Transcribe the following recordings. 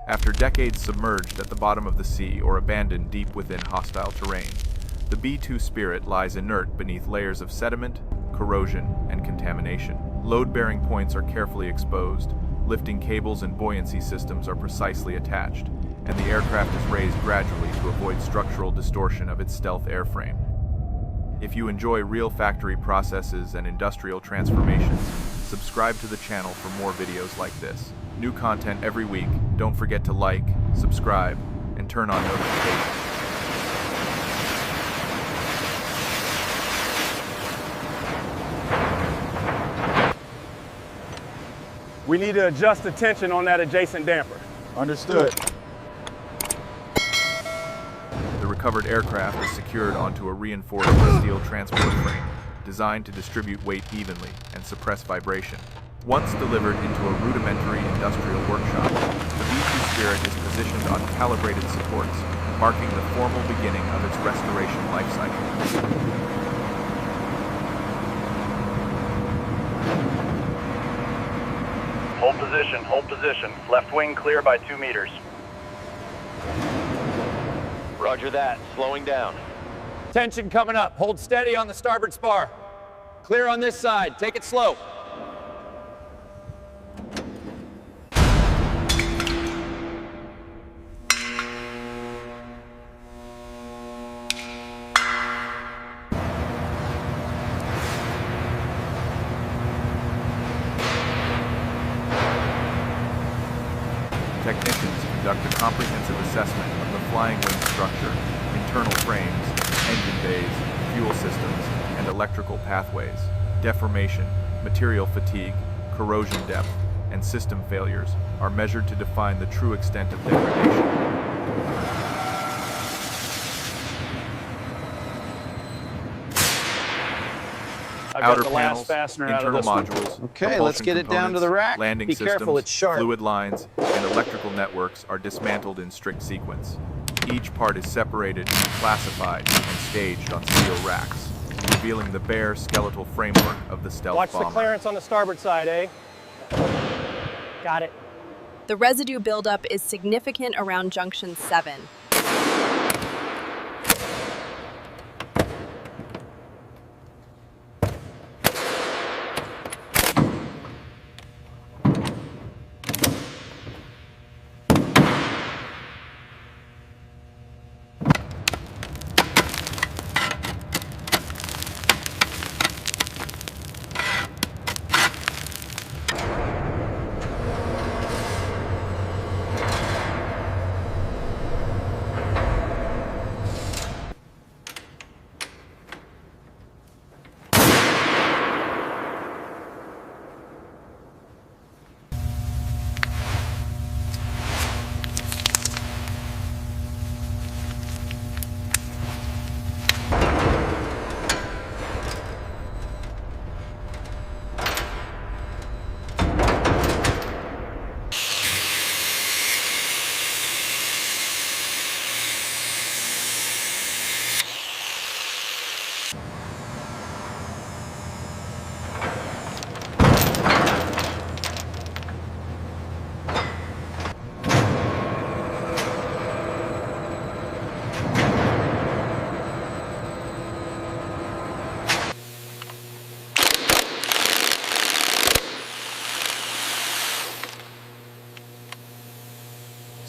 After decades submerged at the bottom of the sea or abandoned deep within hostile terrain, the B-2 Spirit lies inert beneath layers of sediment, corrosion, and contamination. Load-bearing points are carefully exposed, lifting cables and buoyancy systems are precisely attached, and the aircraft is raised gradually to avoid structural distortion of its stealth airframe. If you enjoy real factory processes and industrial transformations, subscribe to the channel for more videos like this. New content every week. Don't forget to like, subscribe, and turn on notifications. We need to adjust the tension on that adjacent damper. Understood. The recovered aircraft is secured onto a reinforced steel transport frame, designed to distribute weight evenly and suppress vibration. Once delivered into a rudimentary industrial workshop, the B-2 Spirit is positioned on calibrated supports, marking the formal beginning of its restoration life cycle. Hold position. Left wing clear by 2 meters. Roger that, slowing down. Tension coming up. Hold steady on the starboard spar. Clear on this side. Take it slow. Technicians conduct a comprehensive assessment of the flying wing structure, internal frames, engine bays, fuel systems, and electrical pathways. Deformation, material fatigue, corrosion depth, and system failures are measured to define the true extent of degradation. Outer panels, internal modules, Okay, let's get it down to the rack. landing Be systems, careful, it's sharp. fluid lines, and electrical networks are dismantled in strict sequence. Each part is separated, classified, and staged on steel racks, revealing the bare skeletal framework of the stealth Watch bomber. the clearance on the starboard side, eh? Got it. The residue buildup is significant around Junction 7.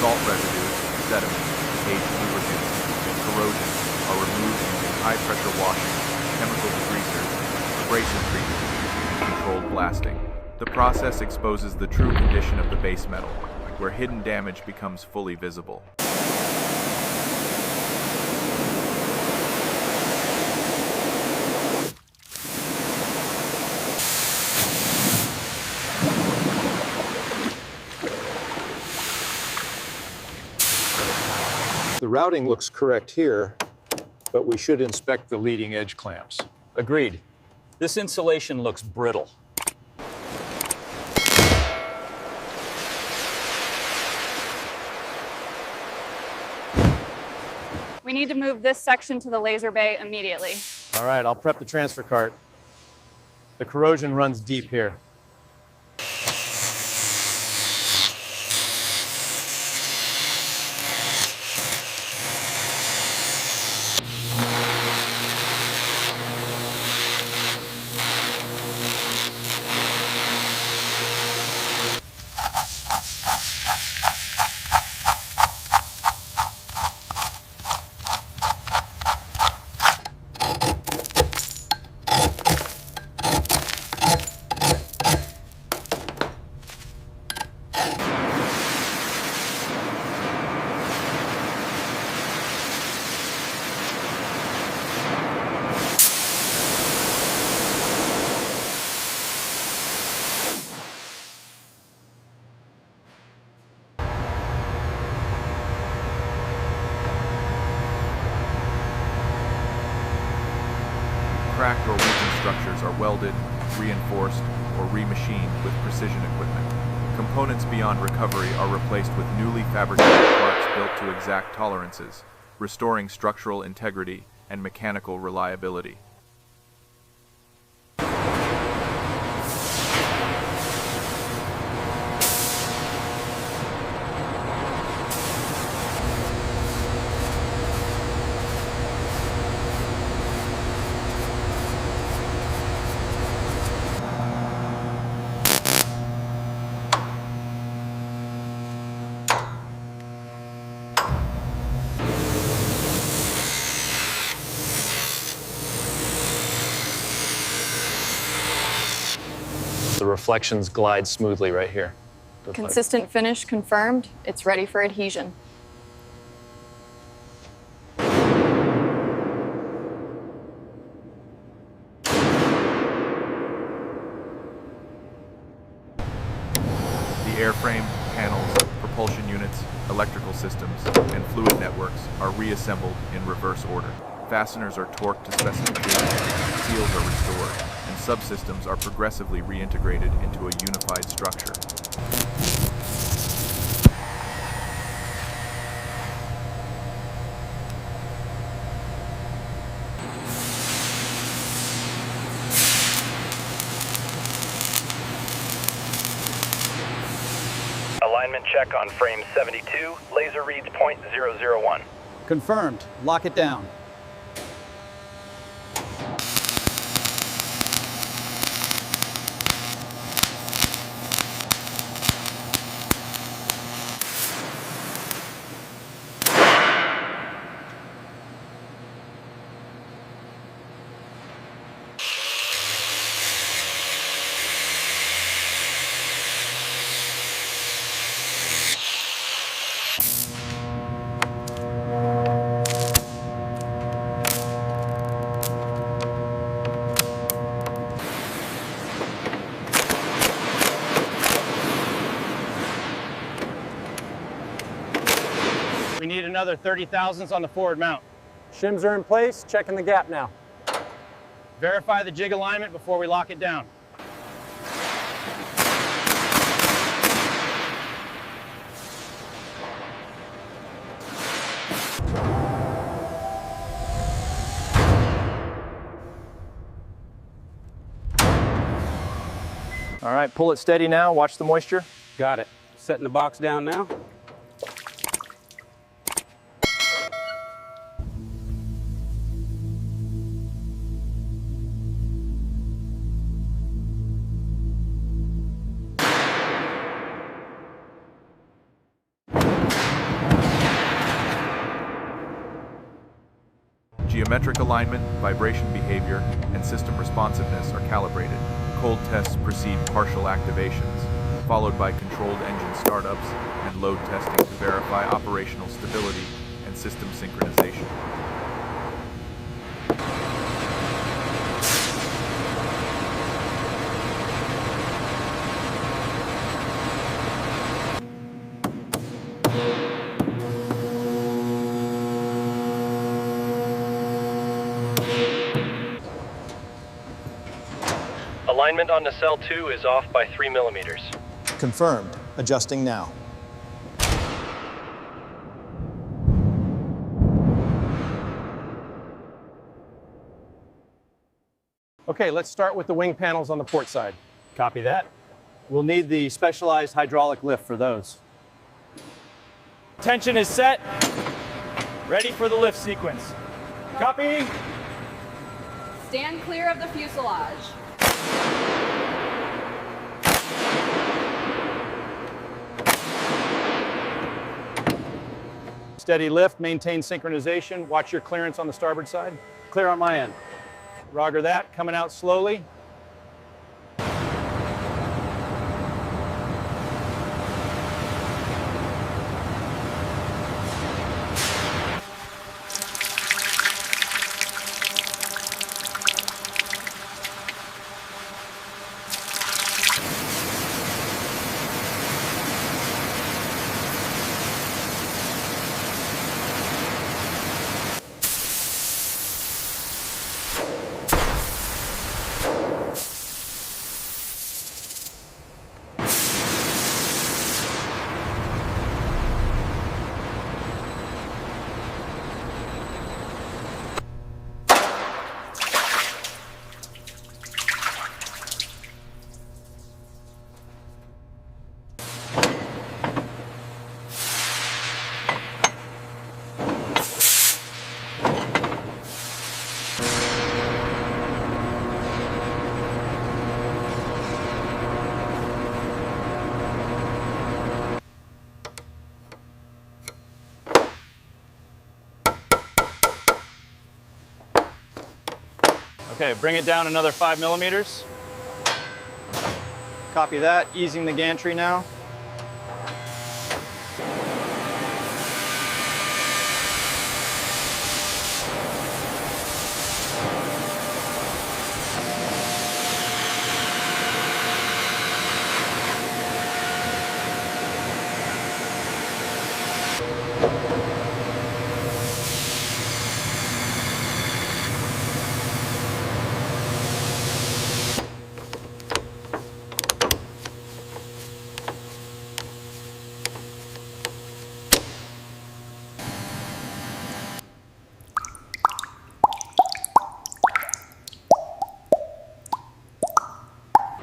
Salt residues, sediment, aged lubricants, and corrosion are removed using high-pressure washing, chemical degreasers, abrasive treatment, and controlled blasting. The process exposes the true condition of the base metal, where hidden damage becomes fully visible. The routing looks correct here, but we should inspect the leading edge clamps. Agreed. This insulation looks brittle. We need to move this section to the laser bay immediately. All right, I'll prep the transfer cart. The corrosion runs deep here. Cracked or weakened structures are welded, reinforced, or remachined with precision equipment. Components beyond recovery are replaced with newly fabricated parts built to exact tolerances, restoring structural integrity and mechanical reliability. The reflections glide smoothly right here. Consistent finish confirmed. It's ready for adhesion. The airframe, panels, propulsion units, electrical systems, and fluid networks are reassembled in reverse order. Fasteners are torqued to specification, seals are restored, and subsystems are progressively reintegrated into a unified structure. Alignment check on frame 72. Laser reads .001. Confirmed. Lock it down. We need another 30 thousandths on the forward mount. Shims are in place, checking the gap now. Verify the jig alignment before we lock it down. All right, pull it steady now, watch the moisture. Got it. Setting the box down now. Geometric alignment, vibration behavior, and system responsiveness are calibrated. Cold tests precede partial activations, followed by controlled engine startups and load testing to verify operational stability and system synchronization. Alignment on nacelle 2 is off by 3 millimeters. Confirmed. Adjusting now. Okay, let's start with the wing panels on the port side. Copy that. We'll need the specialized hydraulic lift for those. Tension is set. Ready for the lift sequence. Copy. Stand clear of the fuselage. Steady lift, maintain synchronization. Watch your clearance on the starboard side. Clear on my end. Roger that, coming out slowly. Okay, bring it down another 5 millimeters. Copy that, easing the gantry now.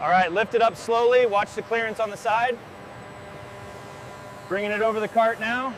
All right, lift it up slowly. Watch the clearance on the side. Bringing it over the cart now.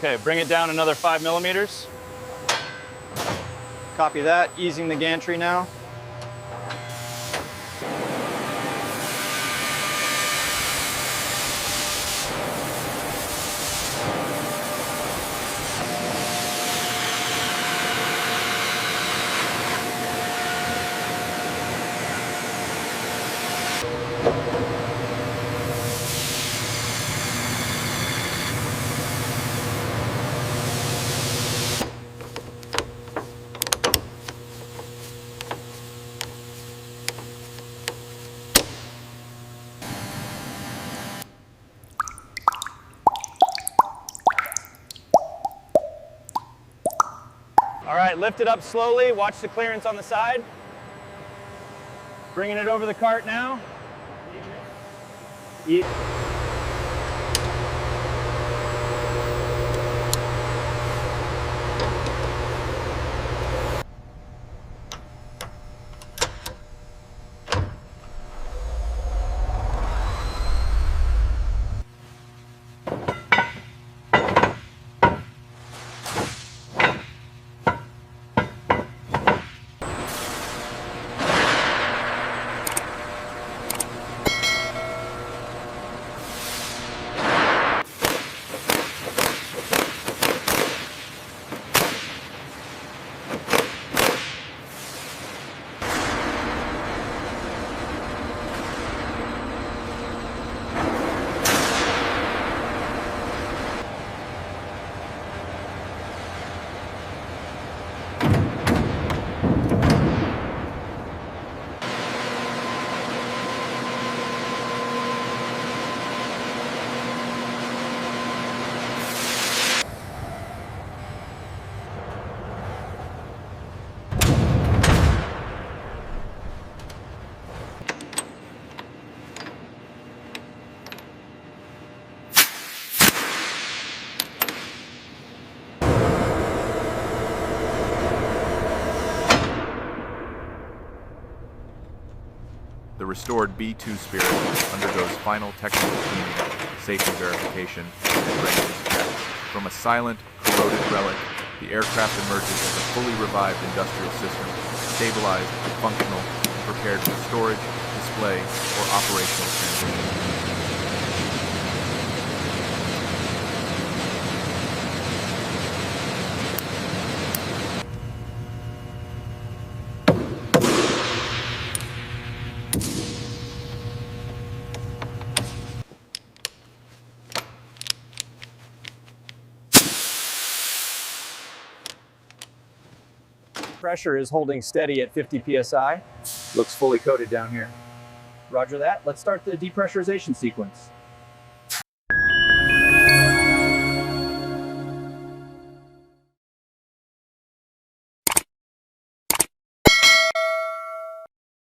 Okay, bring it down another 5 millimeters. Copy that, easing the gantry now. All right, lift it up slowly. Watch the clearance on the side. Bringing it over the cart now. restored B-2 Spirit undergoes final technical cleaning, safety verification, and readiness check. From a silent, corroded relic, the aircraft emerges as a fully revived industrial system, stabilized, functional, and prepared for storage, display, or operational transition. Pressure is holding steady at 50 psi. Looks fully coated down here. Roger that. Let's start the depressurization sequence.